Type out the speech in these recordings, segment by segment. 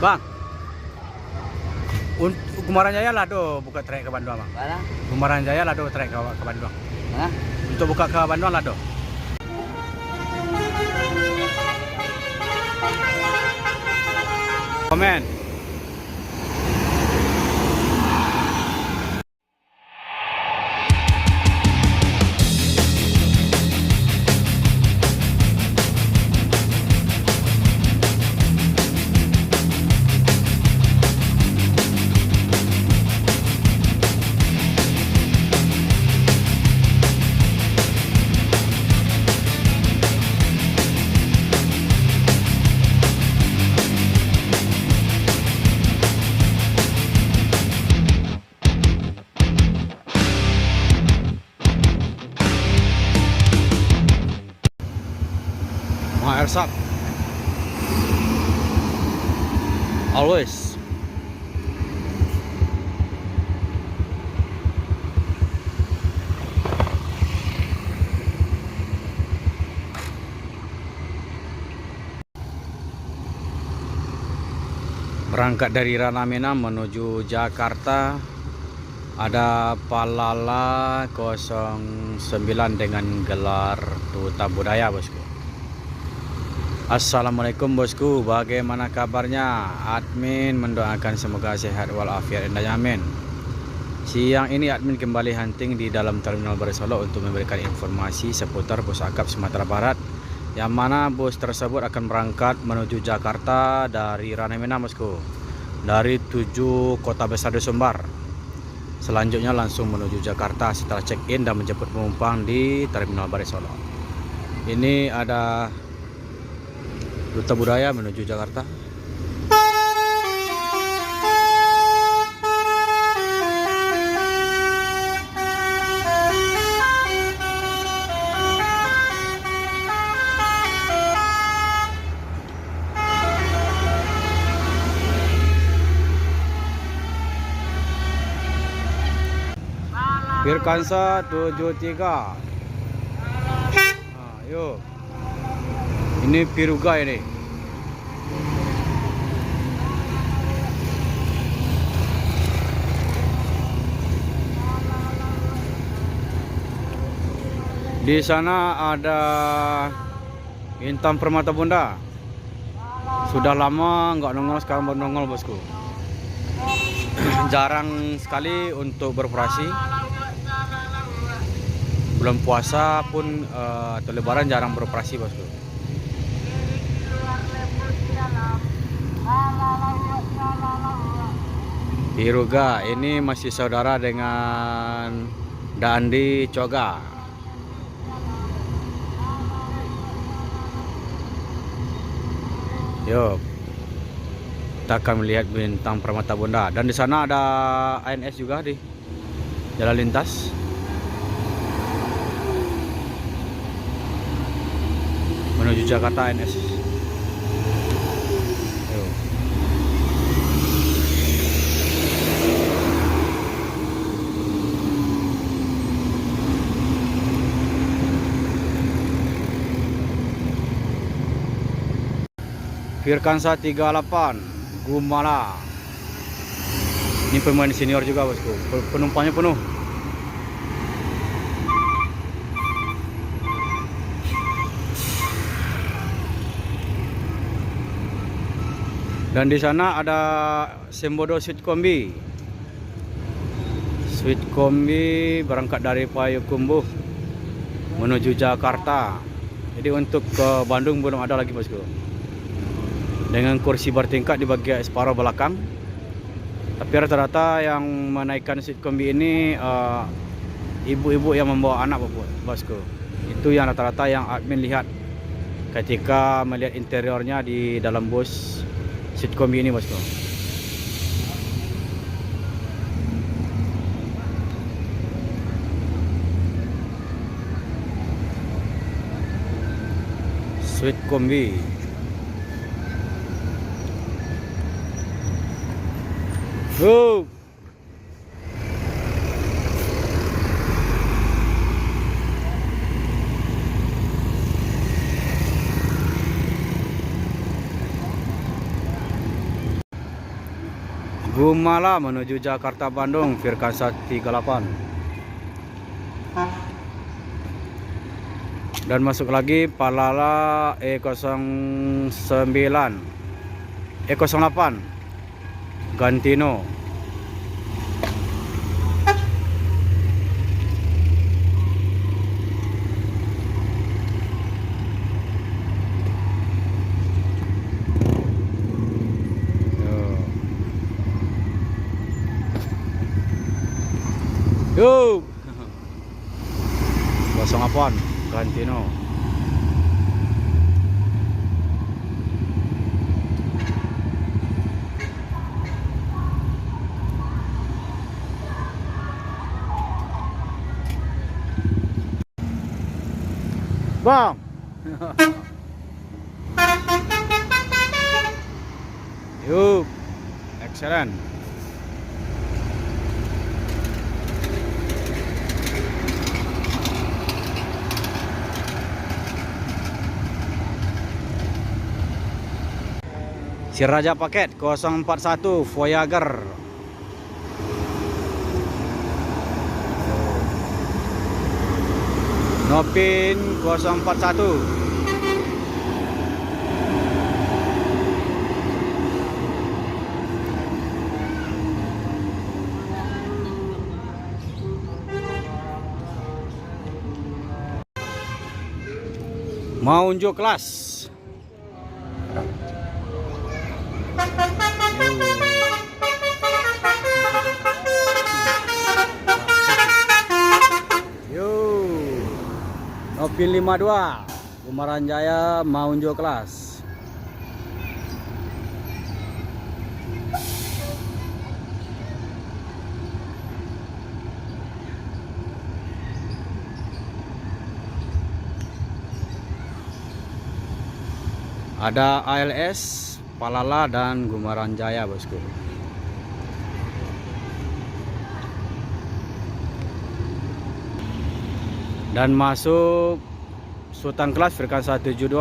Bang, untuk Kumaran Jaya lah do buka trek ke Bandung bang. Mana? Kumaran Jaya lah do trek ke Bandung. Mana? Untuk buka ke Bandung lah do. Komen. Airsoft always. Berangkat dari Ranamena menuju Jakarta, ada Palala 09 dengan gelar Duta Budaya bosku. Assalamualaikum bosku, bagaimana kabarnya? Admin mendoakan semoga sehat walafiat dan amin. Siang ini admin kembali hunting di dalam Terminal Baru Solo untuk memberikan informasi seputar bus akap Sumatera Barat, yang mana bus tersebut akan berangkat menuju Jakarta dari Ranamena bosku, dari 7 kota besar di Sumbar. Selanjutnya langsung menuju Jakarta setelah check-in dan menjemput penumpang di Terminal Baru Solo. Ini ada Duta Budaya menuju Jakarta. Firkansa 73. Yuk. Ini Piruga ini. Di sana ada Intan Permata Bunda. Sudah lama nggak nongol, sekarang baru nongol bosku. Jarang sekali untuk beroperasi. Bulan puasa pun atau lebaran jarang beroperasi bosku. Piruga ini masih saudara dengan Dandi Coga. Yuk, kita akan melihat Bintang Permata Bunda, dan di sana ada ANS juga di jalan lintas. Menuju Jakarta ANS. Yuk. Firkansa 38 Gumala. Ini pemain senior juga bosku. Penumpangnya penuh. Dan di sana ada Sembodo Sweet Kombi. Sweet Kombi berangkat dari Payakumbuh menuju Jakarta. Jadi untuk ke Bandung belum ada lagi bosku. Dengan kursi bertingkat di bagian separuh belakang. Tapi rata-rata yang menaikkan Sweet Kombi ini ibu-ibu yang membawa anak bosku. Itu yang rata-rata yang admin lihat ketika melihat interiornya di dalam bus Sweet Kombi ini bosku. Sweet Kombi. Go. Gumala menuju Jakarta Bandung Firkansa 38. Dan masuk lagi Palala E09 E08 Gantino. Yo 08 Gantino. Bang. Yuk, excellent. Si Raja Paket 041 Voyager. Nopin 041. Mau unjuk kelas. Nopin 52 Kumaran Jaya mau unjuk kelas. Ada ALS, Palala dan Gumaran Jaya, bosku. Dan masuk Sultan Kelas Firkansa 72.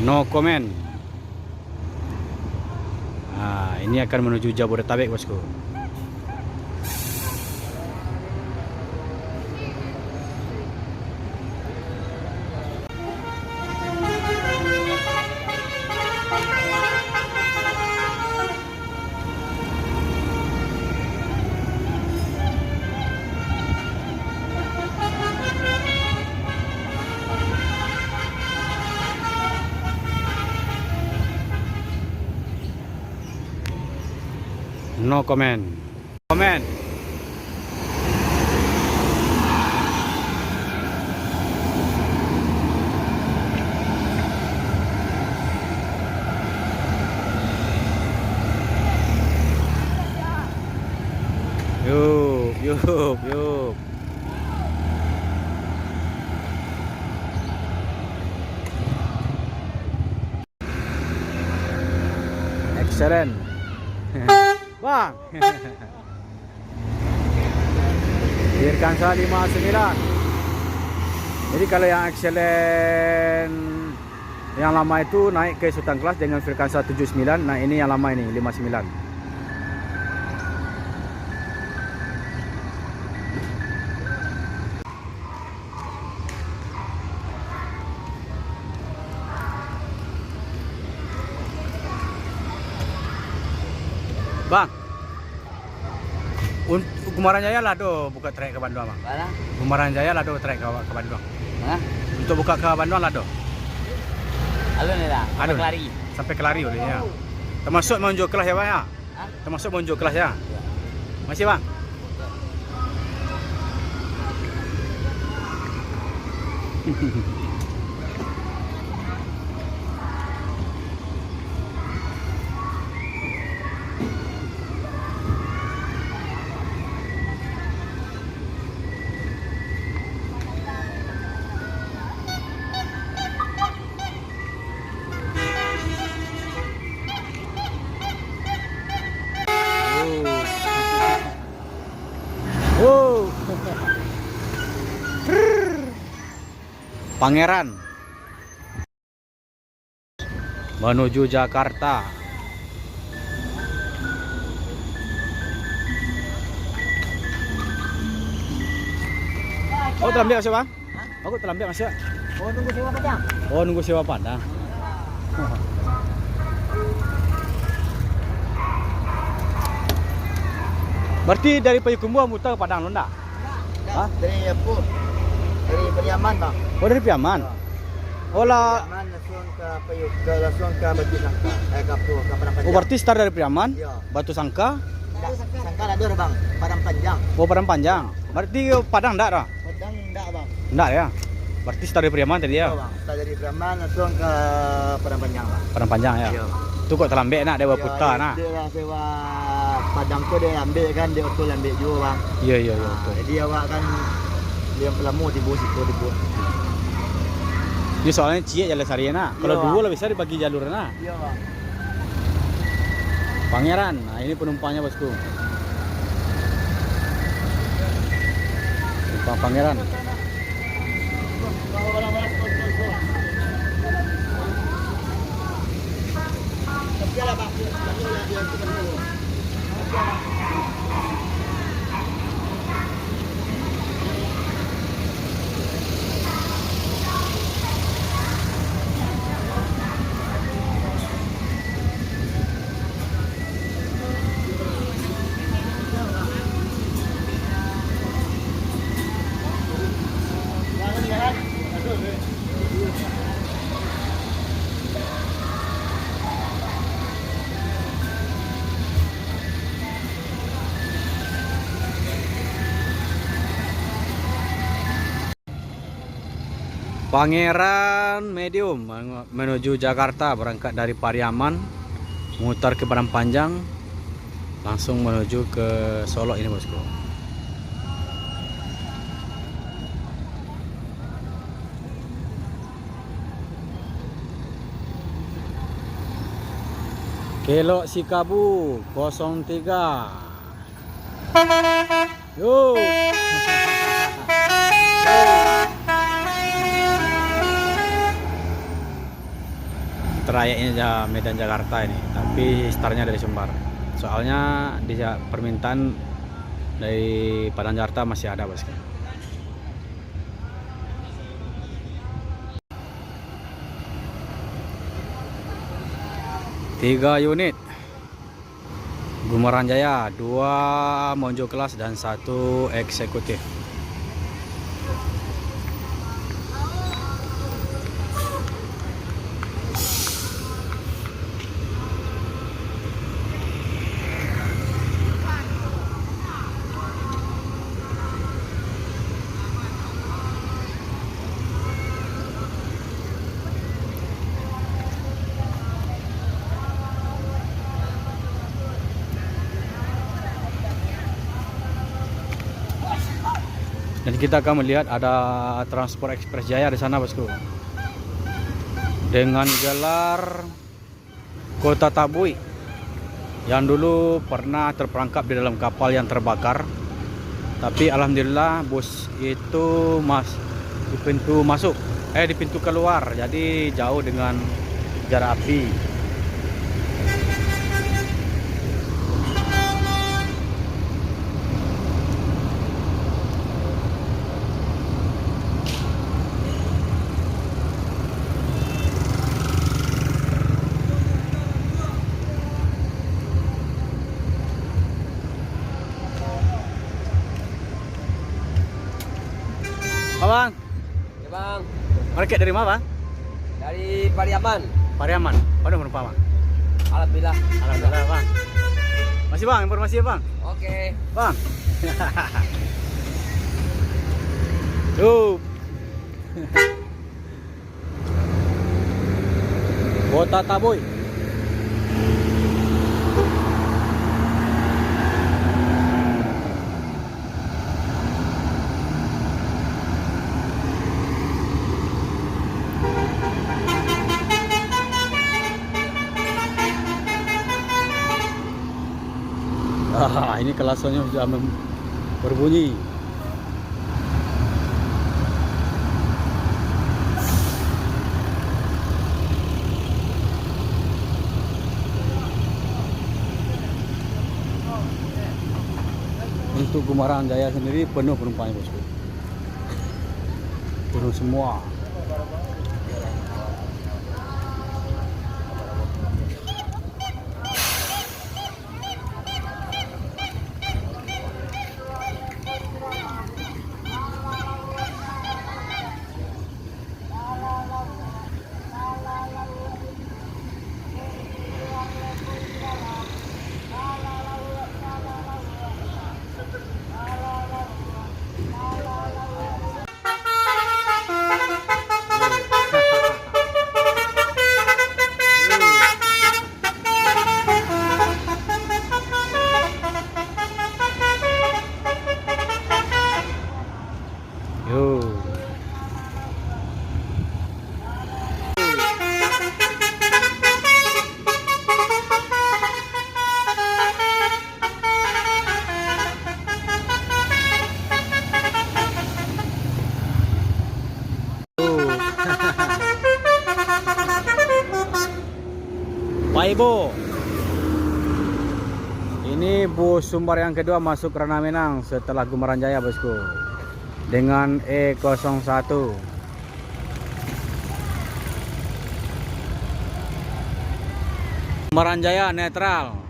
No comment. Nah, ini akan menuju Jabodetabek, bosku. No comment. Comment. Yup. Excellent. Bang. Firkansa 59. Jadi kalau yang excellent yang lama itu naik ke Sultan Kelas dengan Firkansa 79. Nah, ini yang lama ini 59. Bang, untuk Gumaran Jaya lah do buka trek ke Bandung, bang. Mana? Gumaran Jaya lah do trek ke Bandung. Mana? Untuk buka ke Bandung lah do. Alun ni lah. Alun. Kelari. Sampai Kelari udah ya. Termasuk menunjuk kelas ya, bang ya? Hah? Termasuk menunjuk kelas ya? Ya. Masih, bang? Wow. Pangeran menuju Jakarta. Oh, terlambat masuk bang? Aku terlambat masuk. Oh, tunggu sewa Padang. Oh, nunggu sewa Padang. Berarti dari Payakumbuh muter ke Padang Londa? Hah? Dari apa? Dari Pariaman bang. Oh, dari Piaman. Oh lah. Pariaman langsung ke Batu Sangka. Ke Padang Panjang. Oh, berarti start dari Piaman, Iya. Batu Sangka. Sangka ada bang. Padang Panjang. Oh, Padang Panjang. Berarti Padang enggak dah? Padang enggak bang. Enggak ya? Berarti start dari Piaman tadi ya? Iya bang. Setelah dari Pariaman langsung ke Padang Panjang bang. Padang Panjang ya? Iya bang. Itu kok terlambat nak dia Ya, putar nak. Dia lah sewa Padang tu dia ambil kan, dia auto ambil juga bang. Iya iya iya. Nah, jadi awak kan dia lama tibu situ tibu. Ini soalnya cie jalan sari nak. Kalau Iya, dua Bang. lah bisa dibagi jalur nak. Iya bang. Pangeran. Nah, ini penumpangnya bosku. Penumpang Pangeran. Pangeran Medium menuju Jakarta, berangkat dari Pariaman, mutar ke Padang Panjang, langsung menuju ke Solo ini bosku. Kelok Sikabu 03. Yo. Trayeknya Medan Jakarta ini, tapi startnya dari Sumbar. Soalnya di permintaan dari Padang Jakarta masih ada bosku. Tiga unit Gumeran Jaya, 2 Monjo kelas dan 1 eksekutif. Dan kita akan melihat ada Transport Express Jaya di sana bosku, dengan gelar Kota Tabui, yang dulu pernah terperangkap di dalam kapal yang terbakar. Tapi alhamdulillah bus itu di pintu masuk, di pintu keluar, jadi jauh dengan jarak api. Bang, Ya bang. market dari mana bang? Dari Pariaman. Pariaman. Pada penumpang bang? Alhamdulillah. Alhamdulillah bang. Masih bang, informasi ya bang? Oke. Bang. Tuh. Kota Tabui. Ini kelasannya sudah berbunyi. Untuk Gumeran Jaya sendiri penuh penumpangnya bosku. penuh semua. Yo. Pak Ibu, ini bus sumber yang kedua masuk Ranah Minang setelah Gumaran Jaya, bosku, dengan E01. Gumaran Jaya netral,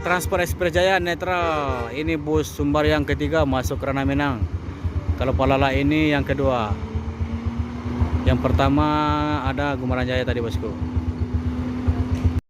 Transport Express Jaya netral. Ini bus sumber yang ketiga masuk Ranah Minang. Kalau Palala ini yang kedua. Yang pertama ada Gumaran Jaya tadi, bosku.